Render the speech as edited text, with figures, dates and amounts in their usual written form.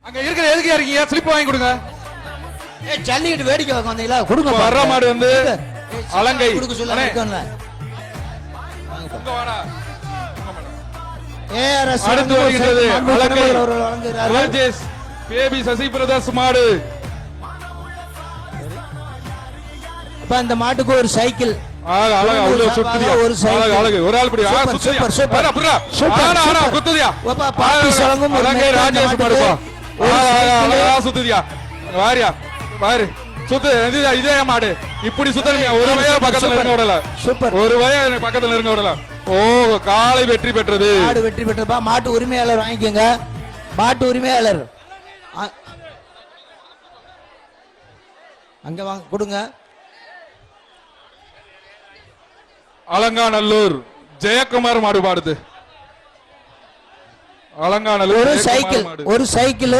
அங்க இருக்கிற எதுக்கு இருக்கீங்க? ஸ்லிப் வாங்கி கொடுங்க. ஜல்லிக்கட்டு வேடிக்கை பார்க்க வந்தீங்களா? கொடுங்க. வர்ற மாடு வந்து அலங்கை கொடுக்க சொல்ல அடுத்து வருகிறது அலங்கை ராஜேஷ் பேபி சசி பிரதர்ஸ் மாடு. இந்த மாட்டுக்கு ஒரு சைக்கிள் ஒரு ஆள் படி குத்துதியா ராஜேஷ் மாடுப்பா சுத்துதியா வாரியா பாரு சுத்து இதே மாடு இப்படி சுத்தனியா ஒரு வய பக்கத்துல இருக்க விடல சூப்பர் ஒரு வய பக்கத்துல இருக்க விடல. ஓ காலை வெற்றி பெற்றது. மாடு வெற்றி பெற்றப்பா. மாட்டு உரிமையாளர் வாங்கிக்கோங்க. மாட்டு உரிமையாளர் அங்க வாங்க கொடுங்க. அலங்காநல்லூர் ஜெயக்குமார் மாடு பாடுது. அலங்காநல்லூர் ஒரு சைக்கிள்